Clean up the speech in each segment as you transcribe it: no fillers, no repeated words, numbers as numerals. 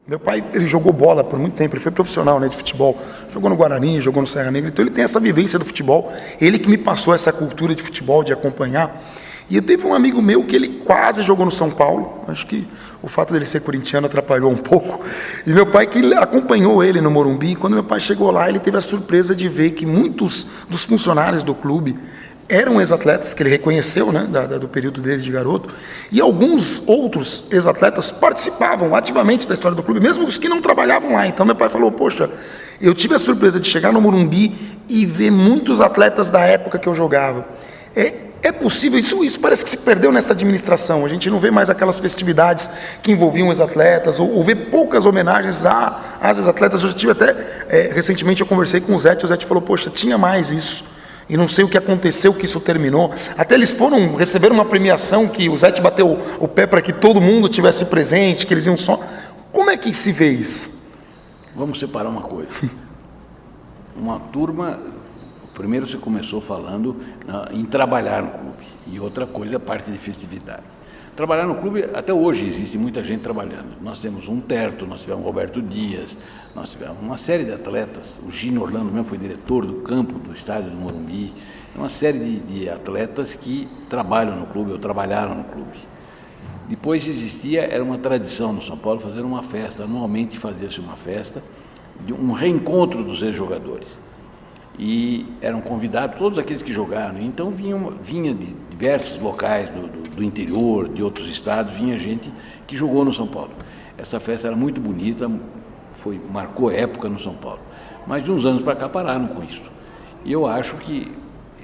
Meu pai, ele jogou bola por muito tempo, ele foi profissional, né, de futebol, jogou no Guarani, jogou no Serra Negra, então ele tem essa vivência do futebol, ele que me passou essa cultura de futebol, de acompanhar. E eu teve um amigo meu que ele quase jogou no São Paulo, acho que o fato dele ser corintiano atrapalhou um pouco, e meu pai que acompanhou ele no Morumbi, e quando meu pai chegou lá, ele teve a surpresa de ver que muitos dos funcionários do clube eram ex-atletas, que ele reconheceu, né, do período dele de garoto, e alguns outros ex-atletas participavam ativamente da história do clube, mesmo os que não trabalhavam lá. Então meu pai falou, poxa, eu tive a surpresa de chegar no Morumbi e ver muitos atletas da época que eu jogava. É possível, isso parece que se perdeu nessa administração, a gente não vê mais aquelas festividades que envolviam ex-atletas, ou vê poucas homenagens às ex-atletas. Eu já tive até, recentemente eu conversei com o Zete falou, poxa, tinha mais isso. E não sei o que aconteceu, que isso terminou. Até eles receberam uma premiação que o Zete bateu o pé para que todo mundo tivesse presente, que eles iam só... Como é que se vê isso? Vamos separar uma coisa. Uma turma, primeiro você começou falando em trabalhar no clube, e outra coisa é a parte de festividade. Trabalhar no clube, até hoje existe muita gente trabalhando. Nós temos um Terto, nós tivemos o Roberto Dias, nós tivemos uma série de atletas, o Gino Orlando mesmo foi diretor do campo do estádio do Morumbi, uma série de atletas que trabalham no clube ou trabalharam no clube. Depois era uma tradição no São Paulo fazer uma festa, anualmente fazia-se uma festa, de um reencontro dos ex-jogadores. E eram convidados todos aqueles que jogaram, então vinha de diversos locais do interior, de outros estados, vinha gente que jogou no São Paulo. Essa festa era muito bonita, marcou época no São Paulo, mas de uns anos para cá pararam com isso. E eu acho que,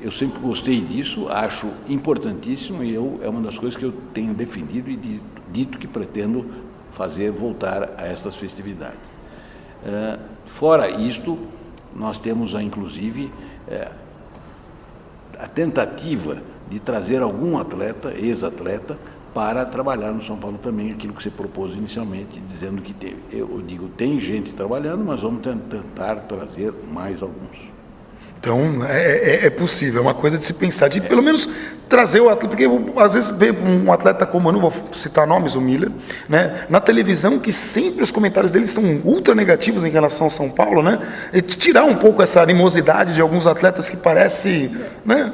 eu sempre gostei disso, acho importantíssimo, e é uma das coisas que eu tenho defendido e dito que pretendo fazer voltar a essas festividades. Fora isto, nós temos, inclusive, a tentativa de trazer algum atleta, ex-atleta, para trabalhar no São Paulo também, aquilo que você propôs inicialmente, dizendo que eu digo, tem gente trabalhando, mas vamos tentar trazer mais alguns. Então, é possível, é uma coisa de se pensar, de pelo menos trazer o atleta, porque às vezes vê um atleta como, eu não vou citar nomes, o Miller, né, na televisão, que sempre os comentários dele são ultra negativos em relação ao São Paulo, né, e tirar um pouco essa animosidade de alguns atletas que parece, né?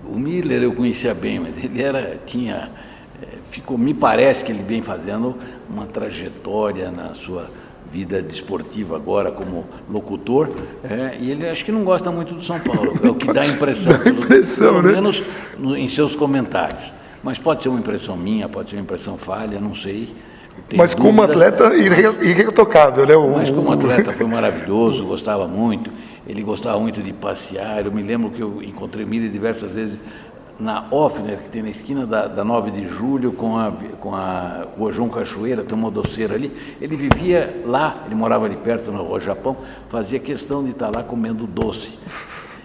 O Miller eu conhecia bem, mas ele me parece que ele vem fazendo uma trajetória na sua vida desportiva agora como locutor, e ele acho que não gosta muito do São Paulo, é o que dá a impressão, pelo né? menos em seus comentários. Mas pode ser uma impressão minha, pode ser uma impressão falha, não sei. Mas como atleta, irretocável, né? Mas como atleta foi maravilhoso, gostava muito. Ele gostava muito de passear. Eu me lembro que eu encontrei Miller diversas vezes na Offner, que tem na esquina da 9 de julho, com a Rua João Cachoeira, tem uma doceira ali. Ele vivia lá, ele morava ali perto, na Rua Japão, fazia questão de estar lá comendo doce.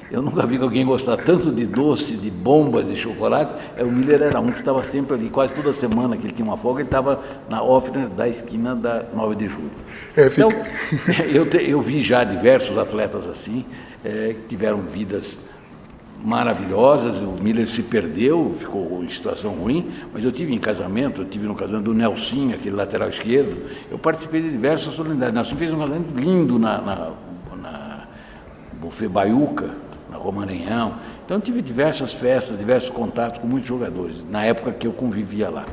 Eu nunca vi que alguém gostar tanto de doce, de bombas, de chocolate. O Miller era um que estava sempre ali, quase toda semana que ele tinha uma folga, ele estava na Offner da esquina da 9 de julho. Então, eu vi já diversos atletas assim, que tiveram vidas maravilhosas. O Miller se perdeu, ficou em situação ruim, mas eu tive no casamento do Nelsinho, aquele lateral esquerdo. Eu participei de diversas solenidades. Nelsinho fez um casamento lindo na Buffet Baiuca, na Rua Maranhão. Então, eu tive diversas festas, diversos contatos com muitos jogadores, na época que eu convivia lá.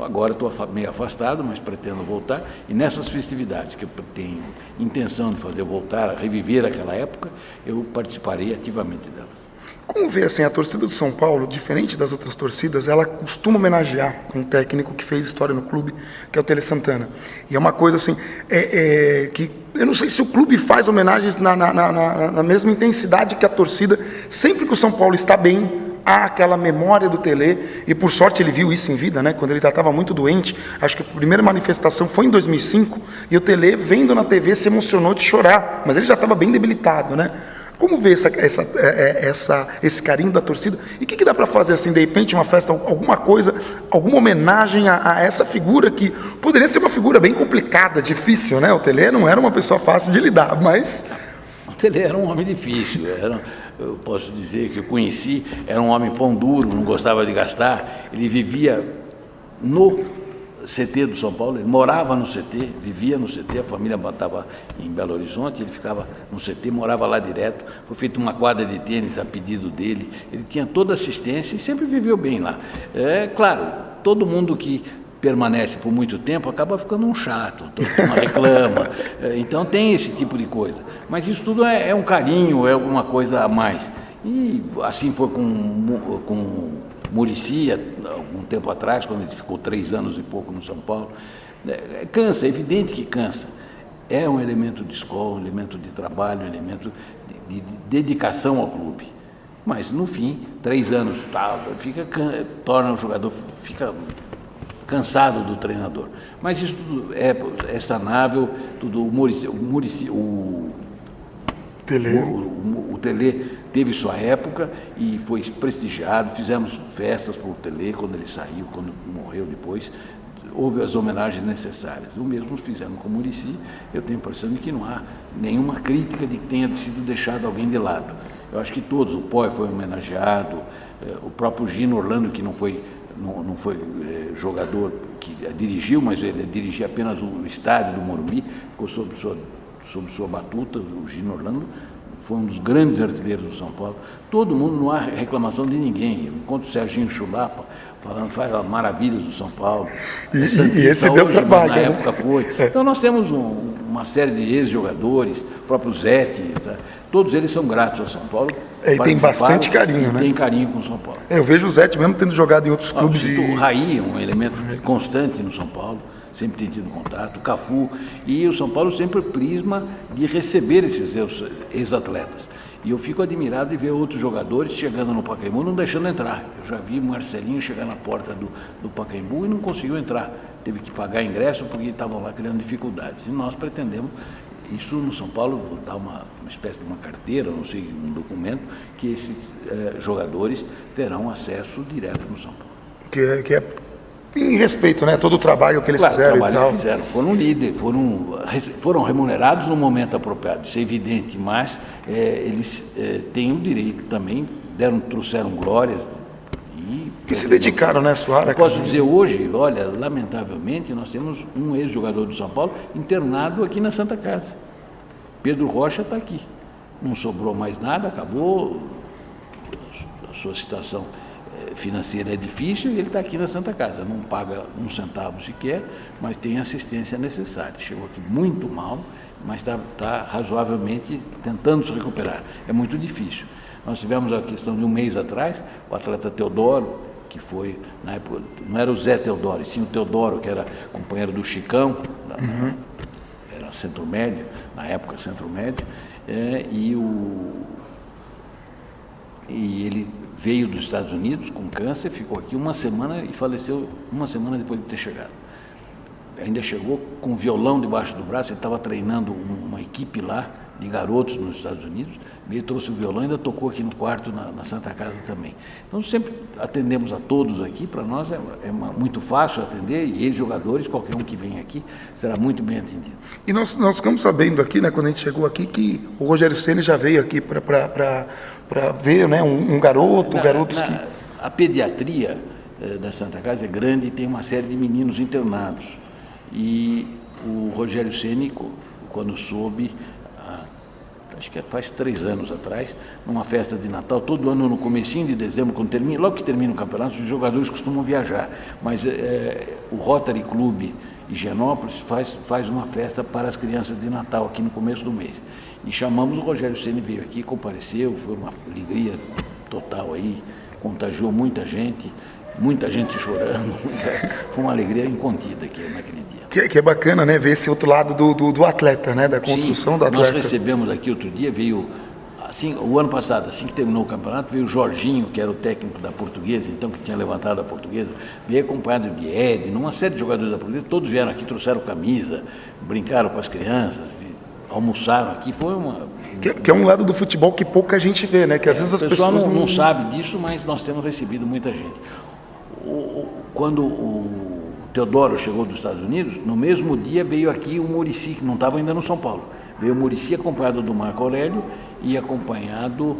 Agora estou meio afastado, mas pretendo voltar. E nessas festividades que eu tenho intenção de fazer voltar, reviver aquela época, eu participarei ativamente delas. Como vê assim, a torcida do São Paulo, diferente das outras torcidas, ela costuma homenagear um técnico que fez história no clube, que é o Tele Santana. E é uma coisa assim, que eu não sei se o clube faz homenagens na mesma intensidade que a torcida. Sempre que o São Paulo está bem, há aquela memória do Tele, e por sorte ele viu isso em vida, né? Quando ele já estava muito doente, acho que a primeira manifestação foi em 2005, e o Tele, vendo na TV, se emocionou de chorar, mas ele já estava bem debilitado, né? Como vê esse carinho da torcida? E o que dá para fazer assim, de repente, uma festa, alguma coisa, alguma homenagem a essa figura que poderia ser uma figura bem complicada, difícil, né? O Tele não era uma pessoa fácil de lidar, mas... O Tele era um homem difícil, eu posso dizer que eu conheci, era um homem pão duro, não gostava de gastar, ele vivia no CT do São Paulo, ele morava no CT, vivia no CT, a família estava em Belo Horizonte, ele ficava no CT, morava lá direto, foi feita uma quadra de tênis a pedido dele, ele tinha toda assistência e sempre viveu bem lá. Claro, todo mundo que permanece por muito tempo acaba ficando um chato, todo mundo reclama, então tem esse tipo de coisa. Mas isso tudo é um carinho, é alguma coisa a mais. E assim foi com Muricy, algum tempo atrás, quando ele ficou 3 anos e pouco no São Paulo. Cansa, é evidente que cansa. É um elemento de escola, um elemento de trabalho, um elemento de dedicação ao clube. Mas, no fim, 3 anos, torna o jogador, fica cansado do treinador. Mas isso tudo é sanável, tudo, o Tele teve sua época e foi prestigiado, fizemos festas para o Tele quando ele saiu, quando morreu depois, houve as homenagens necessárias. O mesmo fizemos com o Muricy, eu tenho a impressão de que não há nenhuma crítica de que tenha sido deixado alguém de lado. Eu acho que todos, o Poi foi homenageado, o próprio Gino Orlando, que não foi jogador que dirigiu, mas ele dirigia apenas o estádio do Morumbi, ficou sob sua batuta, o Gino Orlando foi um dos grandes artilheiros do São Paulo. Todo mundo, não há reclamação de ninguém. Eu encontro o Serginho Chulapa falando, faz maravilhas do São Paulo. E esse deu hoje, trabalho, na época foi. Então nós temos uma série de ex-jogadores, o próprio Zete, tá? Todos eles são gratos ao São Paulo. E tem bastante carinho, né? Tem carinho com o São Paulo. Eu vejo o Zete mesmo tendo jogado em outros clubes. O Raí é um elemento constante no São Paulo, sempre tem tido contato, o Cafu, e o São Paulo sempre prisma de receber esses ex-atletas. E eu fico admirado de ver outros jogadores chegando no Pacaembu não deixando entrar. Eu já vi Marcelinho chegar na porta do Pacaembu e não conseguiu entrar. Teve que pagar ingresso porque estavam lá criando dificuldades. E nós pretendemos, isso no São Paulo, dar uma espécie de uma carteira, não sei, um documento, que esses jogadores terão acesso direto no São Paulo. Que é em respeito, né? Todo o trabalho que eles fizeram e tal. Fizeram, foram líderes, foram remunerados no momento apropriado, isso é evidente, mas eles têm o direito também, trouxeram glórias. E se dedicaram, né, Suara? Eu posso dizer hoje, olha, lamentavelmente, nós temos um ex-jogador do São Paulo internado aqui na Santa Casa. Pedro Rocha está aqui. Não sobrou mais nada, acabou, a sua situação financeira é difícil e ele está aqui na Santa Casa. Não paga um centavo sequer, mas tem a assistência necessária. Chegou aqui muito mal, mas está razoavelmente tentando se recuperar. É muito difícil. Nós tivemos a questão de um mês atrás, o atleta Teodoro, que foi, na época, não era o Zé Teodoro, sim o Teodoro, que era companheiro do Chicão, era centro-médio, na época centro-médio, e ele veio dos Estados Unidos com câncer, ficou aqui uma semana e faleceu uma semana depois de ter chegado. Ainda chegou com violão debaixo do braço, ele estava treinando uma equipe lá, de garotos nos Estados Unidos, ele trouxe o violão e ainda tocou aqui no quarto, na Santa Casa também. Então, sempre atendemos a todos aqui, para nós é muito fácil atender, e ex-jogadores, qualquer um que vem aqui, será muito bem atendido. E nós ficamos sabendo aqui, né, quando a gente chegou aqui, que o Rogério Ceni já veio aqui para ver, né, um garoto, A pediatria da Santa Casa é grande e tem uma série de meninos internados. E o Rogério Ceni, quando soube, acho que faz 3 anos atrás, numa festa de Natal, todo ano no comecinho de dezembro, logo que termina o campeonato, os jogadores costumam viajar, mas o Rotary Clube Higienópolis faz uma festa para as crianças de Natal aqui no começo do mês. E chamamos o Rogério Ceni, veio aqui, compareceu, foi uma alegria total aí, contagiou muita gente chorando, foi uma alegria incontida aqui naquele dia. Que é bacana, né, ver esse outro lado do atleta, né, da construção do atleta. Nós recebemos aqui outro dia, veio, assim, o ano passado, assim que terminou o campeonato, veio o Jorginho, que era o técnico da Portuguesa, então, que tinha levantado a Portuguesa, veio acompanhado de Ed, uma série de jogadores da Portuguesa, todos vieram aqui, trouxeram camisa, brincaram com as crianças, almoçaram aqui, foi Que é um lado do futebol que pouca gente vê, né, que às vezes as pessoas não sabe disso, mas nós temos recebido muita gente. Quando o Teodoro chegou dos Estados Unidos, no mesmo dia veio aqui o Muricy, que não estava ainda no São Paulo. Veio o Muricy acompanhado do Marco Aurélio e acompanhado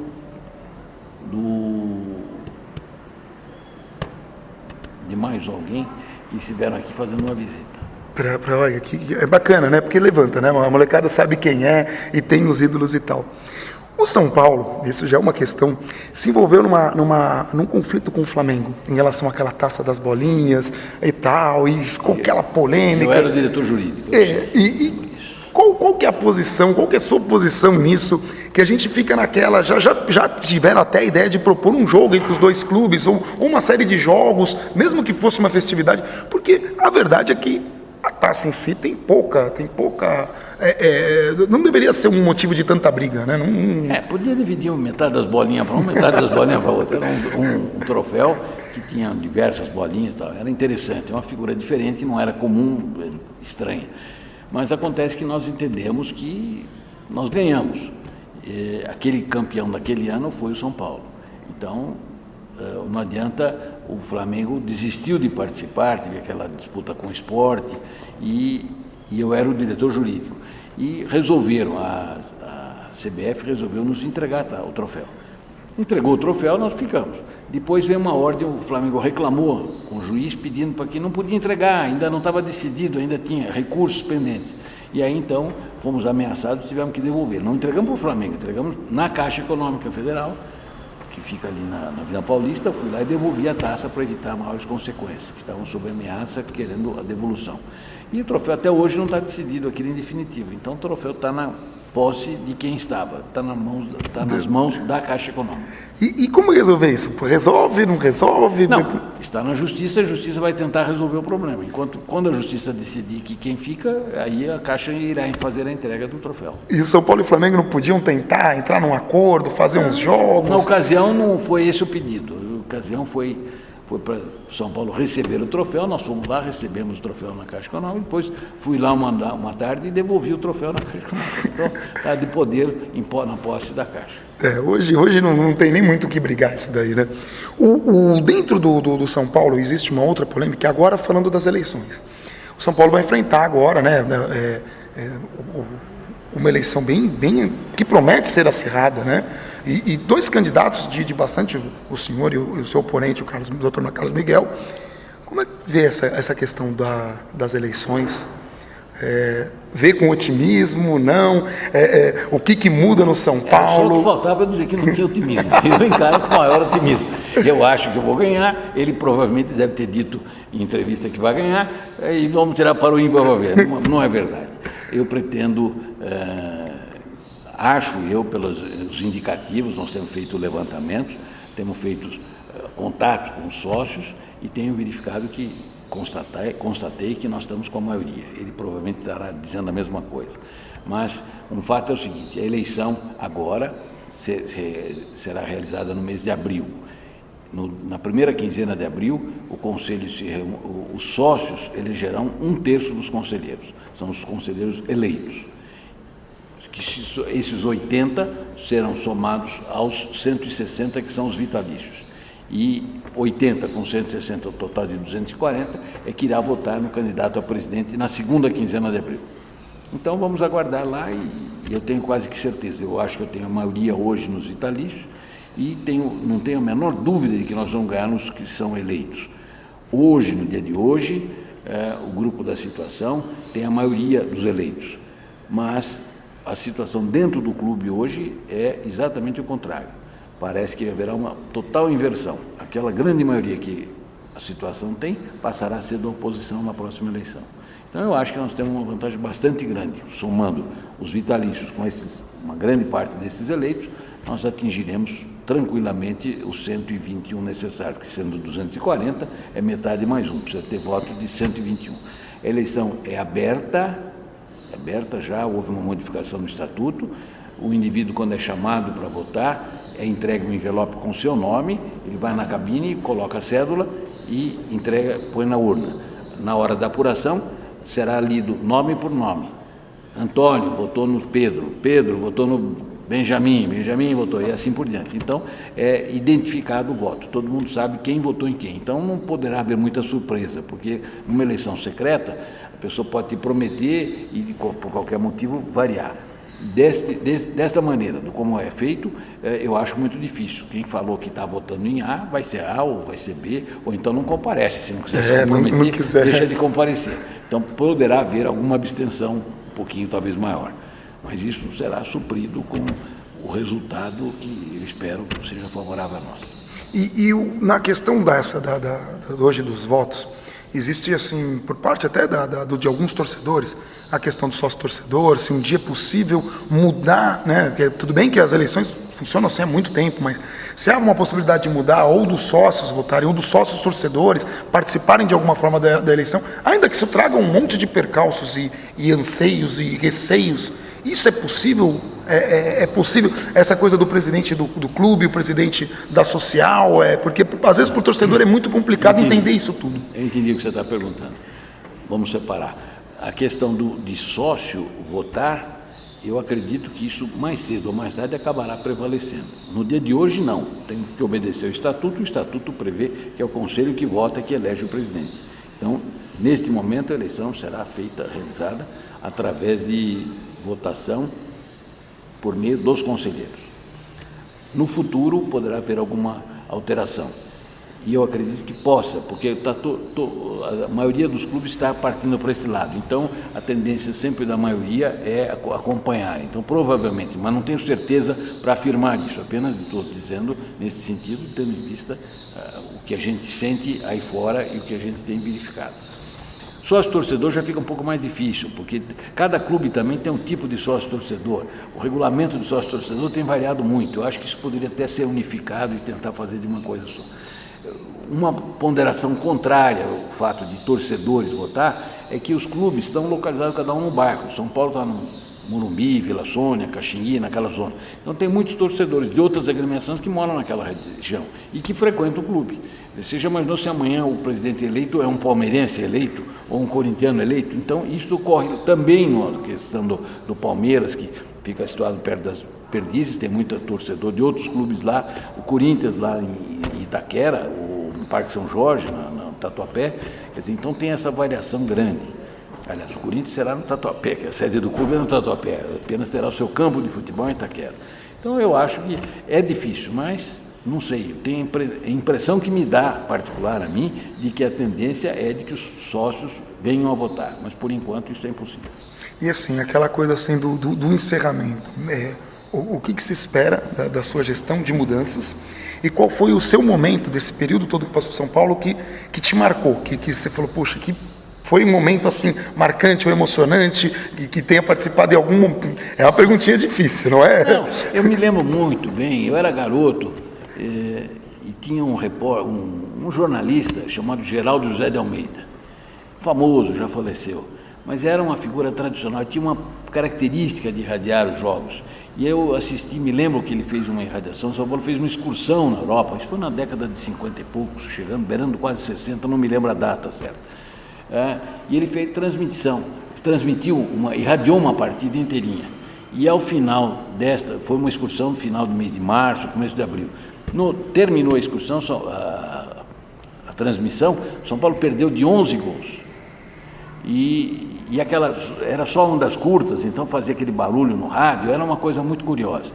de mais alguém. que estiveram aqui fazendo uma visita. Olha, que é bacana, né? Porque levanta, né? A molecada sabe quem é e tem os ídolos e tal. O São Paulo, isso já é uma questão, se envolveu num conflito com o Flamengo, em relação àquela taça das bolinhas e tal, e ficou aquela polêmica. Eu era o diretor jurídico. Qual que é a posição, qual que é a sua posição nisso, que a gente fica naquela, já tiveram até a ideia de propor um jogo entre os dois clubes, ou uma série de jogos, mesmo que fosse uma festividade, porque a verdade é que a taça em si tem pouca, não deveria ser um motivo de tanta briga, né? Podia dividir metade das bolinhas para uma, metade das bolinhas para outra. Era um troféu que tinha diversas bolinhas e tal. Era interessante, uma figura diferente, não era comum, estranha. Mas acontece que nós entendemos que nós ganhamos. Aquele campeão daquele ano foi o São Paulo. Então, não adianta, o Flamengo desistiu de participar, teve aquela disputa com o Sport, e eu era o diretor jurídico. E resolveram, a CBF resolveu nos entregar o troféu. Entregou o troféu, nós ficamos. Depois veio uma ordem, o Flamengo reclamou com o juiz pedindo para que não podia entregar, ainda não estava decidido, ainda tinha recursos pendentes. E aí então fomos ameaçados e tivemos que devolver. Não entregamos para o Flamengo, entregamos na Caixa Econômica Federal, que fica ali na Vila Paulista. Fui lá e devolvi a taça para evitar maiores consequências, que estavam sob ameaça querendo a devolução. E o troféu até hoje não está decidido aqui em definitivo. Então o troféu está na posse de quem estava, está nas mãos da Caixa Econômica. E como resolver isso? Resolve, não resolve? Não, está na Justiça, a Justiça vai tentar resolver o problema. Quando a Justiça decidir que quem fica, aí a Caixa irá fazer a entrega do troféu. E o São Paulo e o Flamengo não podiam tentar entrar num acordo, fazer uns jogos? Na ocasião não foi esse o pedido. A ocasião foi para São Paulo receber o troféu, nós fomos lá, recebemos o troféu na Caixa Econômica, depois fui lá uma tarde e devolvi o troféu na Caixa Econômica. Então, está de poder na posse da Caixa. Hoje não tem nem muito o que brigar isso daí, né? Dentro do São Paulo existe uma outra polêmica, agora falando das eleições. O São Paulo vai enfrentar agora, né, uma eleição bem que promete ser acirrada, né? E dois candidatos de bastante, o senhor e o seu oponente, o Dr. Carlos Miguel. Como é que vê essa questão das eleições? Vê com otimismo, não? O que muda no São Paulo? Só que faltava dizer que não tinha otimismo. Eu encaro com maior otimismo. Eu acho que eu vou ganhar, ele provavelmente deve ter dito em entrevista que vai ganhar, e vamos tirar para o ímpar para ver. Não é verdade. Eu pretendo, acho eu, pelos indicativos, nós temos feito levantamentos, temos feito contatos com os sócios e tenho verificado que constatei que nós estamos com a maioria. Ele provavelmente estará dizendo a mesma coisa. Mas um fato é o seguinte: a eleição agora será realizada no mês de abril. Na primeira quinzena de abril, o Conselho os sócios elegerão 1/3 dos conselheiros. São os conselheiros eleitos. Esses 80 serão somados aos 160 que são os vitalícios. E 80 com 160, o total de 240, é que irá votar no candidato a presidente na segunda quinzena de abril. Então vamos aguardar lá e eu tenho quase que certeza. Eu acho que eu tenho a maioria hoje nos vitalícios e não tenho a menor dúvida de que nós vamos ganhar nos que são eleitos. Hoje, no dia de hoje, o grupo da situação tem a maioria dos eleitos, mas a situação dentro do clube hoje é exatamente o contrário. Parece que haverá uma total inversão. Aquela grande maioria que a situação tem passará a ser da oposição na próxima eleição. Então eu acho que nós temos uma vantagem bastante grande. Somando os vitalícios com uma grande parte desses eleitos, nós atingiremos tranquilamente os 121 necessários, que sendo 240 é metade mais um, precisa ter voto de 121. A eleição é aberta já, houve uma modificação no estatuto. O indivíduo, quando é chamado para votar, é entregue um envelope com seu nome, ele vai na cabine, coloca a cédula e põe na urna. Na hora da apuração, será lido nome por nome. Antônio votou no Pedro, Pedro votou no Benjamin, Benjamin votou, e assim por diante. Então, é identificado o voto, todo mundo sabe quem votou em quem. Então, não poderá haver muita surpresa, porque numa eleição secreta, a pessoa pode te prometer e, por qualquer motivo, variar. Desta maneira, como é feito, eu acho muito difícil. Quem falou que está votando em A, vai ser A ou vai ser B, ou então não comparece. Se não quiser se comprometer, não quiser. Deixa de comparecer. Então poderá haver alguma abstenção um pouquinho talvez maior. Mas isso será suprido com o resultado que eu espero que seja favorável a nós. Na questão hoje dos votos, existe, assim, por parte até de alguns torcedores, a questão do sócio-torcedor, se um dia é possível mudar, né? Tudo bem que as eleições funcionam assim há muito tempo, mas se há uma possibilidade de mudar, ou dos sócios votarem, ou dos sócios-torcedores participarem de alguma forma da eleição, ainda que isso traga um monte de percalços e anseios e receios, isso é possível? É possível essa coisa do presidente do clube, o presidente da social, porque às vezes para o torcedor é muito complicado entender isso tudo. Eu entendi o que você está perguntando. Vamos separar. A questão de sócio votar, eu acredito que isso mais cedo ou mais tarde acabará prevalecendo. No dia de hoje, não. Tem que obedecer ao estatuto. O estatuto prevê que é o conselho que vota, que elege o presidente. Então, neste momento, a eleição será realizada através de votação por meio dos conselheiros. No futuro, poderá haver alguma alteração. E eu acredito que possa, porque a maioria dos clubes está partindo para esse lado. Então, a tendência sempre da maioria é acompanhar. Então, provavelmente, mas não tenho certeza para afirmar isso. Apenas estou dizendo nesse sentido, tendo em vista o que a gente sente aí fora e o que a gente tem verificado. Sócio-torcedor já fica um pouco mais difícil, porque cada clube também tem um tipo de sócio-torcedor. O regulamento do sócio-torcedor tem variado muito. Eu acho que isso poderia até ser unificado e tentar fazer de uma coisa só. Uma ponderação contrária ao fato de torcedores votar é que os clubes estão localizados cada um no bairro. São Paulo está no Morumbi, Vila Sônia, Caxingui, naquela zona. Então tem muitos torcedores de outras agremiações que moram naquela região e que frequentam o clube. Você já imaginou se amanhã o presidente eleito é um palmeirense eleito ou um corintiano eleito? Então isso ocorre também na questão do Palmeiras, que fica situado perto das Perdizes, tem muito torcedor de outros clubes lá, o Corinthians lá em Itaquera, no Parque São Jorge, no Tatuapé, quer dizer, então tem essa variação grande. Aliás, o Corinthians será no Tatuapé, que a sede do clube é no Tatuapé, apenas terá o seu campo de futebol em Itaquera. Então eu acho que é difícil, mas não sei, tem a impressão que me dá, particular a mim, de que a tendência é de que os sócios venham a votar, mas por enquanto isso é impossível. E assim, aquela coisa assim do encerramento, o que se espera da sua gestão de mudanças e qual foi o seu momento desse período todo que passou em São Paulo que te marcou, que você falou, poxa, que foi um momento assim marcante ou emocionante, que tenha participado de algum... É uma perguntinha difícil, não é? Não, eu me lembro muito bem, eu era garoto e tinha um jornalista chamado Geraldo José de Almeida, famoso, já faleceu, mas era uma figura tradicional, tinha uma característica de irradiar os jogos. E eu assisti, me lembro que ele fez uma irradiação, São Paulo fez uma excursão na Europa, isso foi na década de 50 e poucos, chegando, beirando quase 60, não me lembro a data certa. E ele fez irradiou uma partida inteirinha. E ao final foi uma excursão no final do mês de março, começo de abril. Terminou a excursão, a transmissão, São Paulo perdeu de 11 gols. E era só uma das curtas, então fazia aquele barulho no rádio, era uma coisa muito curiosa.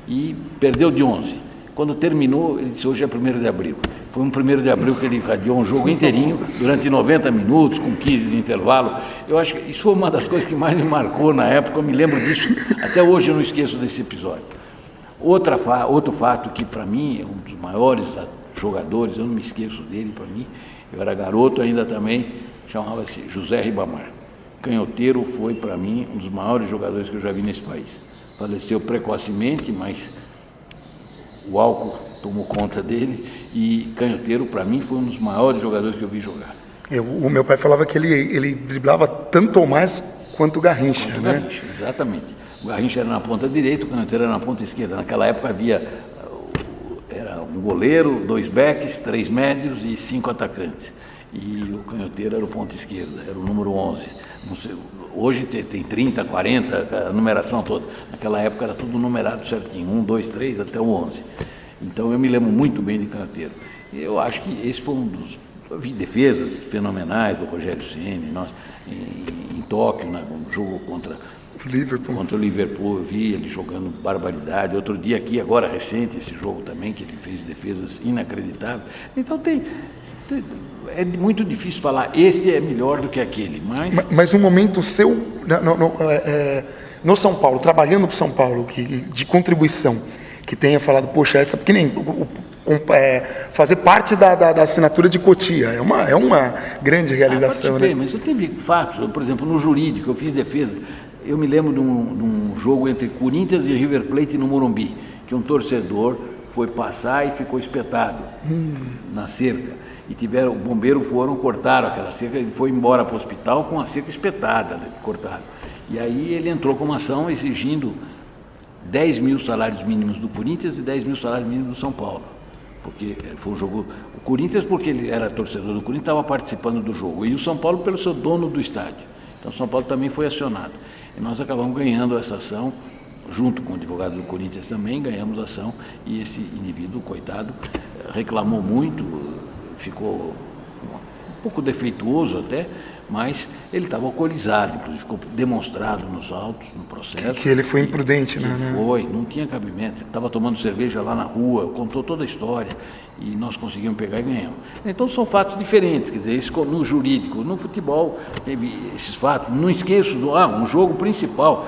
E perdeu de 11. Quando terminou, ele disse, hoje é 1º de abril. Foi um 1º de abril que ele irradiou um jogo inteirinho, durante 90 minutos, com 15 de intervalo. Eu acho que isso foi uma das coisas que mais me marcou na época, eu me lembro disso, até hoje eu não esqueço desse episódio. Outro fato que para mim é um dos maiores jogadores, eu não me esqueço dele, para mim, eu era garoto ainda também, chamava-se José Ribamar. Canhoteiro foi, para mim, um dos maiores jogadores que eu já vi nesse país. Faleceu precocemente, mas o álcool tomou conta dele e Canhoteiro, para mim, foi um dos maiores jogadores que eu vi jogar. O meu pai falava que ele driblava tanto ou mais quanto o Garrincha, né? Garrincha, exatamente. O Garrincha era na ponta direita, o Canhoteiro era na ponta esquerda. Naquela época era um goleiro, 2 backs, 3 médios e 5 atacantes. E o Canhoteiro era o ponto esquerdo, era o número 11. Não sei, hoje tem 30, 40, a numeração toda. Naquela época era tudo numerado certinho, 1, 2, 3 até o 11. Então eu me lembro muito bem de Canhoteiro. Eu acho que esse foi um dos... Eu vi defesas fenomenais do Rogério Ceni, em Tóquio, no jogo contra o Liverpool, eu vi ele jogando barbaridade. Outro dia aqui, agora recente, esse jogo também, que ele fez defesas inacreditáveis. Então é muito difícil falar, esse é melhor do que aquele. Mas um momento seu no São Paulo, trabalhando para o São Paulo, de contribuição, que tenha falado, poxa, essa, porque nem fazer parte da assinatura de Cotia, é uma grande realização. Né? Mas eu tive fatos, por exemplo, no jurídico, eu fiz defesa. Eu me lembro de um jogo entre Corinthians e River Plate no Morumbi, que um torcedor foi passar e ficou espetado na cerca. E o bombeiro cortaram aquela cerca, ele foi embora para o hospital com a cerca espetada, né, cortaram. E aí ele entrou com uma ação exigindo 10 mil salários mínimos do Corinthians e 10 mil salários mínimos do São Paulo. Porque foi um jogo... O Corinthians, porque ele era torcedor do Corinthians, estava participando do jogo. E o São Paulo, pelo seu dono do estádio. Então, o São Paulo também foi acionado. E nós acabamos ganhando essa ação, junto com o advogado do Corinthians também, ganhamos a ação. E esse indivíduo, coitado, reclamou muito, ficou um pouco defeituoso até, mas ele estava alcoolizado, inclusive ficou demonstrado nos autos, no processo. Que ele foi imprudente, né? Não tinha cabimento. Estava tomando cerveja lá na rua, contou toda a história e nós conseguimos pegar e ganhamos. Então são fatos diferentes, quer dizer, isso no jurídico, no futebol teve esses fatos. Não esqueço um jogo principal.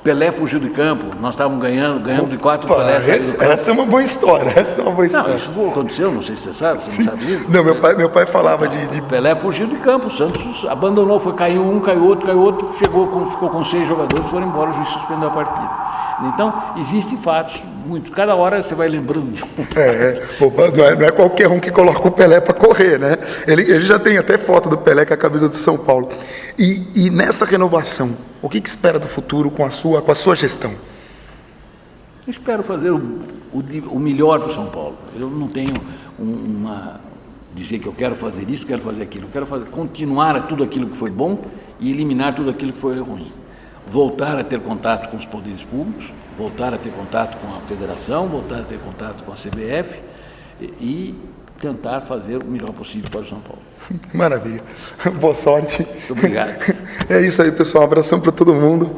Pelé fugiu de campo, nós estávamos ganhando de 4 Pelé. Essa é uma boa história, Não, isso aconteceu, não sei se você sabe, você não sabe disso. Não, meu pai falava de... Pelé fugiu de campo, o Santos abandonou, caiu um, caiu outro, ficou com 6 jogadores, foram embora, o juiz suspendeu a partida. Então, existem fatos, muitos, cada hora você vai lembrando de um. Não é qualquer um que coloca o Pelé para correr, né? Ele já tem até foto do Pelé com a camisa do São Paulo. E nessa renovação, o que espera do futuro com a sua gestão? Eu espero fazer o melhor para o São Paulo. Eu não tenho dizer que eu quero fazer isso, quero fazer aquilo. Eu quero continuar tudo aquilo que foi bom e eliminar tudo aquilo que foi ruim. Voltar a ter contato com os poderes públicos, voltar a ter contato com a federação, voltar a ter contato com a CBF e tentar fazer o melhor possível para o São Paulo. Maravilha. Boa sorte. Muito obrigado. É isso aí, pessoal. Um abração para todo mundo.